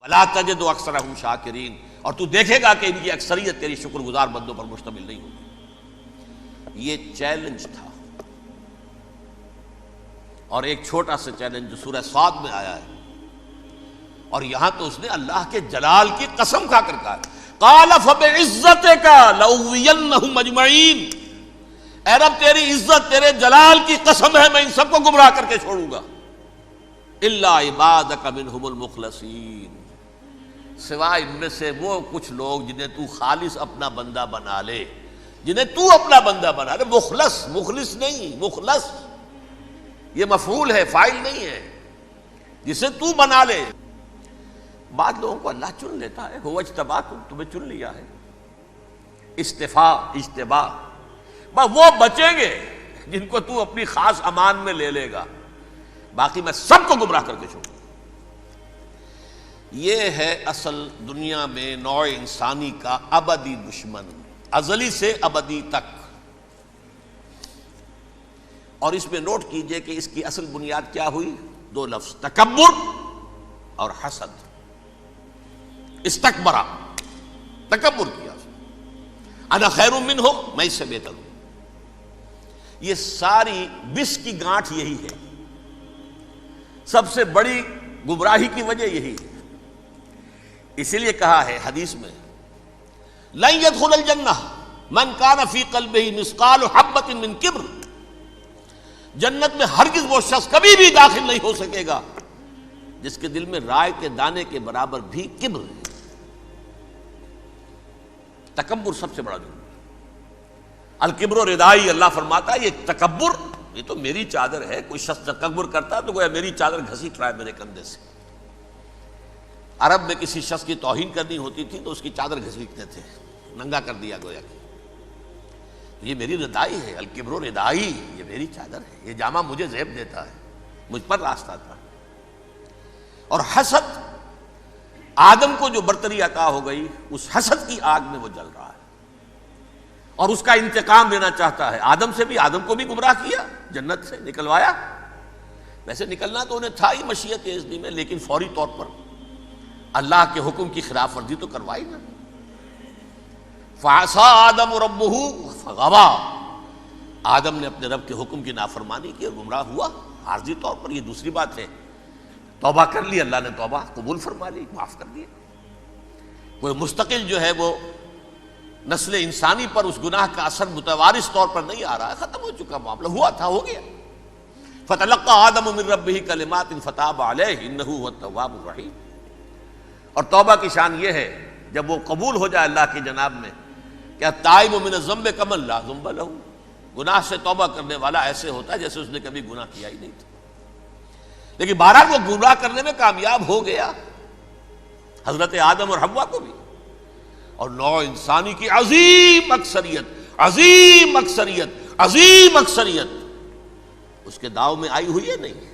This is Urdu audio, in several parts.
وَلَا تَجِدُ أَكْثَرَهُمْ شَاكِرِينَ، اور تو دیکھے گا کہ ان کی اکثریت تیری شکر گزار بندوں پر مشتمل نہیں ہوگی۔ یہ چیلنج تھا، اور ایک چھوٹا سا چیلنج جو سورہ صاد میں آیا ہے، اور یہاں تو اس نے اللہ کے جلال کی قسم کھا کر کہا قَالَ فَبِعِزَّتِكَ لَأُغْوِيَنَّهُمْ أَجْمَعِينَ، اے رب تیری عزت، تیرے جلال کی قسم ہے میں ان سب کو گمراہ کر کے چھوڑوں گا، إِلَّا عِبَادَكَ مِنْهُمُ الْمُخْلَصِينَ، سوائے ان میں سے وہ کچھ لوگ جنہیں تو خالص اپنا بندہ بنا لے، جنہیں تو اپنا بندہ بنا لے۔ مخلص، مخلص نہیں، مخلص یہ مفعول ہے، فاعل نہیں ہے، جسے تو بنا لے۔ بعض لوگوں کو اللہ چن لیتا ہے، هو اجتباکم، تمہیں چن لیا ہے، استفاء، اجتباء، بس وہ بچیں گے جن کو تو اپنی خاص امان میں لے لے گا، باقی میں سب کو گمراہ کر کے چھوڑوں۔ یہ ہے اصل دنیا میں نوع انسانی کا ابدی دشمن، ازلی سے ابدی تک۔ اور اس میں نوٹ کیجئے کہ اس کی اصل بنیاد کیا ہوئی؟ دو لفظ، تکبر اور حسد۔ استکبرا، تکبر کیا، انا خیر منہ، میں اس سے بہتر ہوں۔ یہ ساری بس کی گانٹھ یہی ہے، سب سے بڑی گمراہی کی وجہ یہی ہے۔ اسی لیے کہا ہے حدیث میں لن يدخل الجنہ من کان فی قلبہ مثقال حبۃ من کبر، جنت میں ہرگز وہ شخص کبھی بھی داخل نہیں ہو سکے گا جس کے دل میں رائے کے دانے کے برابر بھی کبر ہے۔ تکبر سب سے بڑا جرم ہے۔ الکبر ردائی، اللہ فرماتا ہے یہ تکبر، یہ تو میری چادر ہے۔ کوئی شخص تکبر کرتا ہے تو گویا میری چادر گھسیٹ رہا ہے میرے کندھے سے۔ عرب میں کسی شخص کی توہین کرنی ہوتی تھی تو اس کی چادر گھسیٹتے تھے، ننگا کر دیا گویا کہ یہ میری ردائی ہے، الکبر ردائی، یہ میری چادر ہے، یہ جامہ مجھے زیب دیتا ہے، مجھ پر راستہ تھا۔ اور حسد، آدم کو جو برتری عطا ہو گئی اس حسد کی آگ میں وہ جل رہا ہے اور اس کا انتقام لینا چاہتا ہے۔ آدم سے بھی، آدم کو بھی گمراہ کیا، جنت سے نکلوایا، ویسے نکلنا تو انہیں تھا ہی مشیت اذنی میں، لیکن فوری طور پر اللہ کے حکم کی خلاف ورزی تو کروائی نا۔ فعصى آدم ربہ فغوى، آدم نے اپنے رب کے حکم کی نافرمانی کی اور گمراہ ہوا عارضی طور پر۔ یہ دوسری بات ہے، توبہ کر لی، اللہ نے توبہ قبول فرما لی، معاف کر دیا۔ کوئی مستقل جو ہے وہ نسل انسانی پر اس گناہ کا اثر متوارث طور پر نہیں آ رہا ہے، ختم ہو چکا معاملہ، ہوا تھا ہو گیا۔ فتلقى آدم من ربہ کلمات فتاب علیہ انہ هو التواب الرحیم۔ اور توبہ کی شان یہ ہے جب وہ قبول ہو جائے اللہ کی جناب میں، کیا التائب من الذنب کمن لا ذنب لہ، گناہ سے توبہ کرنے والا ایسے ہوتا ہے جیسے اس نے کبھی گناہ کیا ہی نہیں تھا۔ لیکن بہرحال وہ گمراہ کرنے میں کامیاب ہو گیا، حضرت آدم اور حوا کو بھی، اور نوع انسانی کی عظیم اکثریت، عظیم اکثریت، عظیم اکثریت اس کے داؤ میں آئی ہوئی ہے نہیں۔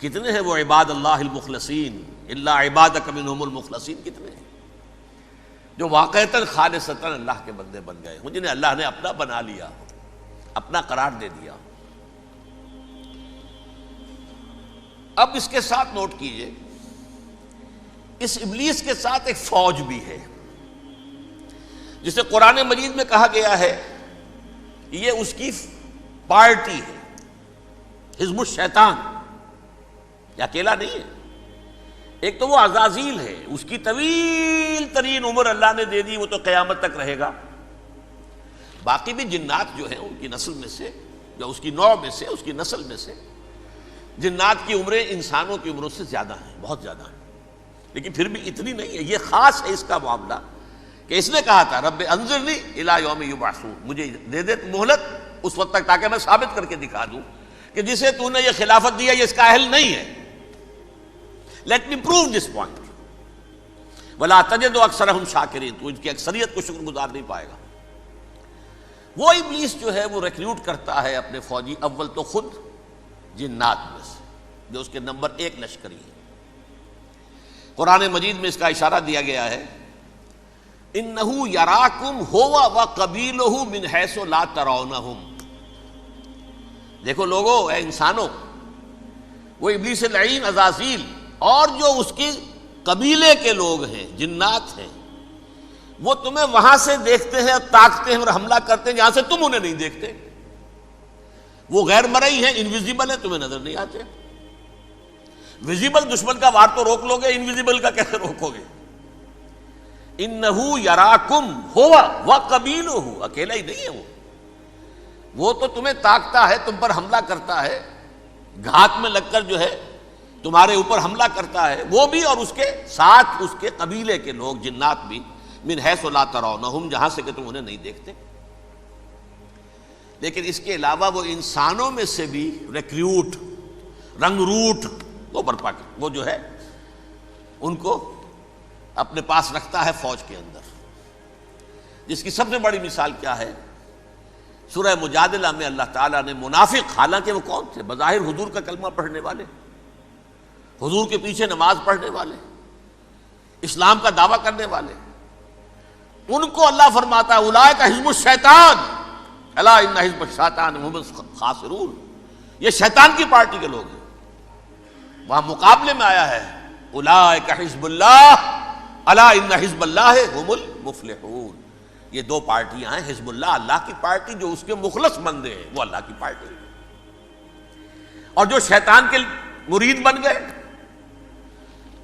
کتنے ہیں وہ عباد اللہ المخلصین، الا عبادک منہم المخلصین، کتنے ہیں جو واقعتاً خالصتاً اللہ کے بندے بن گئے ہوں، جنہیں اللہ نے اپنا بنا لیا، اپنا قرار دے دیا۔ اب اس کے ساتھ نوٹ کیجئے، اس ابلیس کے ساتھ ایک فوج بھی ہے جسے قرآن مجید میں کہا گیا ہے یہ اس کی پارٹی ہے، حزب الشیطان، یہ اکیلا نہیں ہے۔ ایک تو وہ عزازیل ہے، اس کی طویل ترین عمر اللہ نے دے دی، وہ تو قیامت تک رہے گا۔ باقی بھی جنات جو ہیں ان کی نسل میں سے، یا اس کی نوع میں سے، اس کی نسل میں سے، جنات کی عمریں انسانوں کی عمروں سے زیادہ ہیں، بہت زیادہ ہیں، لیکن پھر بھی اتنی نہیں ہے۔ یہ خاص ہے اس کا معاملہ کہ اس نے کہا تھا رب انظرنی الی یوم یبعثون، مجھے دے دے مہلت اس وقت تک تاکہ میں ثابت کر کے دکھا دوں کہ جسے تو نے یہ خلافت دیا یہ اس کا اہل نہیں ہے۔ Let me prove this point ولا تجد اکثرہم شاکرین، تو ان کی اکثریت کو شکر گزار نہیں پائے گا۔ وہ ابلیس جو ہے وہ ریکروٹ کرتا ہے اپنے فوجی، اول تو خود جنات میں سے جو اس کے نمبر 1 لشکری ہے۔ قرآن مجید میں اس کا اشارہ دیا گیا ہے انہ یراکم ہو وقبیلہ من حیث لا ترونہم۔ دیکھو لوگو، اے انسانوں، وہ ابلیس لعین عزازیل اور جو اس کی قبیلے کے لوگ ہیں، جنات ہیں، وہ تمہیں وہاں سے دیکھتے ہیں اور تاکتے ہیں اور حملہ کرتے ہیں جہاں سے تم انہیں نہیں دیکھتے. وہ غیر مرئی ہیں، انویزیبل ہیں، تمہیں نظر نہیں آتے. ویزیبل دشمن کا وار تو روک لو گے، انویزیبل کا کیسے روکو گے؟ انہو یراکم ہوا وقبیلہ، اکیلا ہی نہیں ہے وہ تو تمہیں تاکتا ہے، تم پر حملہ کرتا ہے، گھات میں لگ کر جو ہے تمہارے اوپر حملہ کرتا ہے، وہ بھی اور اس کے ساتھ اس کے قبیلے کے لوگ جنات بھی، من حیث لا ترونہم، جہاں سے کہ تم انہیں نہیں دیکھتے. لیکن اس کے علاوہ وہ انسانوں میں سے بھی ریکریوٹ، رنگ روٹ وہ برپا کر، وہ جو ہے ان کو اپنے پاس رکھتا ہے فوج کے اندر. جس کی سب سے بڑی مثال کیا ہے؟ سورہ مجادلہ میں اللہ تعالیٰ نے منافق، حالانکہ وہ کون تھے؟ بظاہر حضور کا کلمہ پڑھنے والے، حضور کے پیچھے نماز پڑھنے والے، اسلام کا دعویٰ کرنے والے، ان کو اللہ فرماتا ہے اولئک حزب الشیطان الا ان حزب الشیطان هم الخاسرون، یہ شیطان کی پارٹی کے لوگ ہیں. وہاں مقابلے میں آیا ہے اولئک حزب اللہ الا ان حزب اللہ هم المفلحون. یہ دو پارٹیاں ہیں، حزب اللہ اللہ کی پارٹی جو اس کے مخلص بندے ہیں، وہ اللہ کی پارٹی، اور جو شیطان کے مرید بن گئے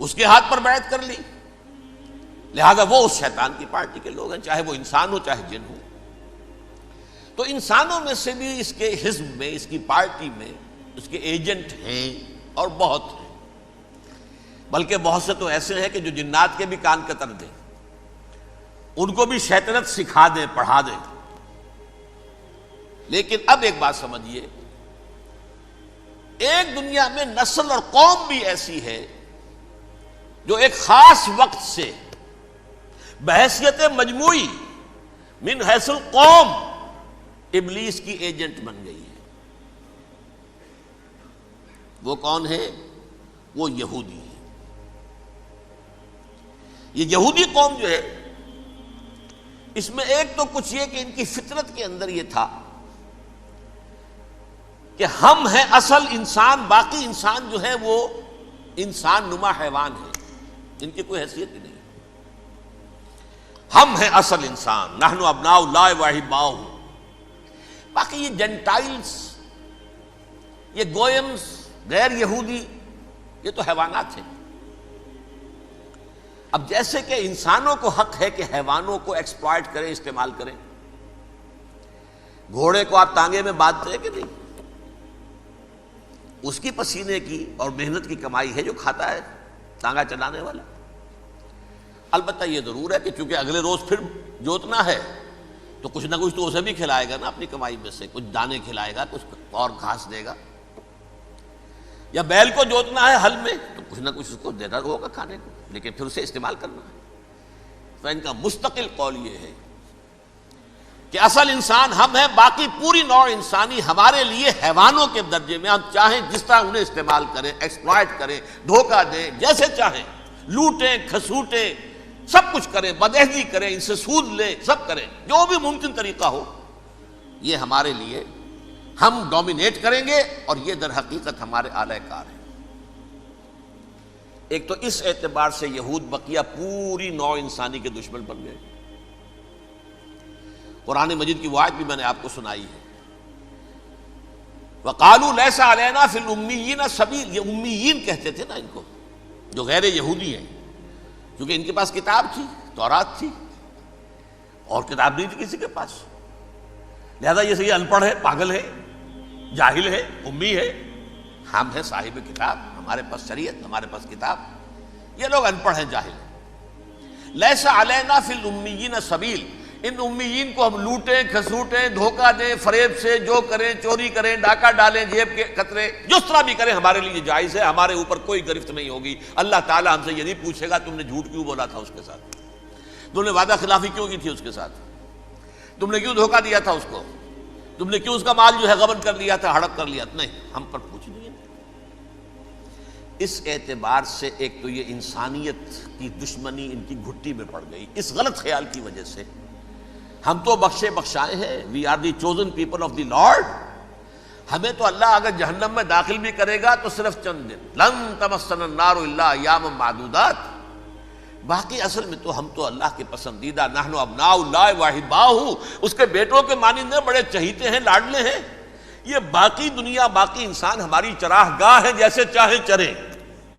اس کے ہاتھ پر بیعت کر لی، لہذا وہ اس شیطان کی پارٹی کے لوگ ہیں، چاہے وہ انسان ہو چاہے جن ہو. تو انسانوں میں سے بھی اس کے حزب میں، اس کی پارٹی میں اس کے ایجنٹ ہیں اور بہت ہیں، بلکہ بہت سے تو ایسے ہیں کہ جو جنات کے بھی کان قطر دیں، ان کو بھی شیطنت سکھا دیں، پڑھا دیں. لیکن اب ایک بات سمجھیے، ایک دنیا میں نسل اور قوم بھی ایسی ہے جو ایک خاص وقت سے بحیثیت مجموعی من حیث القوم ابلیس کی ایجنٹ بن گئی ہے. وہ کون ہے؟ وہ یہودی ہے. یہ یہودی قوم جو ہے، اس میں ایک تو کچھ یہ کہ ان کی فطرت کے اندر یہ تھا کہ ہم ہیں اصل انسان، باقی انسان جو ہے وہ انسان نما حیوان ہے، ان کی کوئی حیثیت ہی نہیں. ہم ہیں اصل انسان، نحن ابناء اللہ واحباؤہ. باقی یہ جنٹائلز، یہ گوئمز، غیر یہودی، یہ تو حیوانات ہیں. اب جیسے کہ انسانوں کو حق ہے کہ حیوانوں کو ایکسپلائٹ کریں، استعمال کریں. گھوڑے کو آپ تانگے میں باندھتے ہیں کہ نہیں؟ اس کی پسینے کی اور محنت کی کمائی ہے جو کھاتا ہے تانگا چلانے والا. البتہ یہ ضرور ہے کہ چونکہ اگلے روز پھر جوتنا ہے تو کچھ نہ کچھ تو اسے بھی کھلائے گا نا، اپنی کمائی میں سے کچھ دانے کھلائے گا، کچھ اور گھاس دے گا. یا بیل کو جوتنا ہے ہل میں تو کچھ نہ کچھ اس کو دینا ہوگا کھانے کو، لیکن پھر اسے استعمال کرنا ہے. تو ان کا مستقل قول یہ ہے کہ اصل انسان ہم ہیں، باقی پوری نوع انسانی ہمارے لیے حیوانوں کے درجے میں. ہم چاہیں جس طرح انہیں استعمال کریں، ایکسپلائٹ کریں، دھوکہ دیں، جیسے چاہیں لوٹیں، کھسوٹیں، سب کچھ کریں، بدعہدی کریں، ان سے سود لیں، سب کریں، جو بھی ممکن طریقہ ہو، یہ ہمارے لیے ہم ڈومینیٹ کریں گے، اور یہ در حقیقت ہمارے اعلی کار ہیں. ایک تو اس اعتبار سے یہود بقیہ پوری نوع انسانی کے دشمن بن گئے. قرآن مجید کی وہ آیت بھی میں نے آپ کو سنائی ہے، وَقَالُوا لَيْسَ عَلَيْنَا فِي الْأُمِّيِّينَ سَبِيلٌ. یہ امیین کہتے تھے نا ان کو، جو غیر یہودی ہیں، کیونکہ ان کے پاس کتاب تھی، تورات تھی، اور کتاب نہیں تھی کسی کے پاس، لہذا یہ ان پڑھ ہے، پاگل ہے، جاہل ہے، امی ہے. ہم ہیں صاحب کتاب، ہمارے پاس شریعت، ہمارے پاس کتاب. یہ لوگ ان پڑھ ہیں، جاہل ہیں. لیس علینا فی الامیین سبیل. ان امیین کو ہم لوٹیں، کھسوٹیں، دھوکہ دیں، فریب سے جو کریں، چوری کریں، ڈاکہ ڈالیں، جیب کے قطرے، جس طرح بھی کریں ہمارے لیے جائز ہے، ہمارے اوپر کوئی گرفت نہیں ہوگی. اللہ تعالیٰ ہم سے یہ نہیں پوچھے گا تم نے جھوٹ کیوں بولا تھا اس کے ساتھ، تم نے وعدہ خلافی کیوں کی تھی اس کے ساتھ، تم نے کیوں دھوکہ دیا تھا اس کو، تم نے کیوں اس کا مال جو ہے غبن کر لیا تھا، ہڑپ کر لیا تھا. نہیں، ہم پر پوچھ نہیں ہے. اس اعتبار سے ایک تو یہ انسانیت کی دشمنی ان کی گھٹی میں پڑ گئی، اس غلط خیال کی وجہ سے. ہم تو بخشے بخشائے ہیں، we are the chosen people of the Lord. ہمیں تو اللہ اگر جہنم میں داخل بھی کرے گا تو صرف چند دن، لن تمسنا النار الا ایاما معدودات. باقی اصل میں تو ہم تو اللہ کے پسندیدہ، نحن ابناء اللہ واحباہ، اس کے بیٹوں کے مانند بڑے چہیتے ہیں، لاڈلے ہیں۔ یہ باقی دنیا، باقی انسان ہماری چراہ گاہ ہے، جیسے چاہیں چریں۔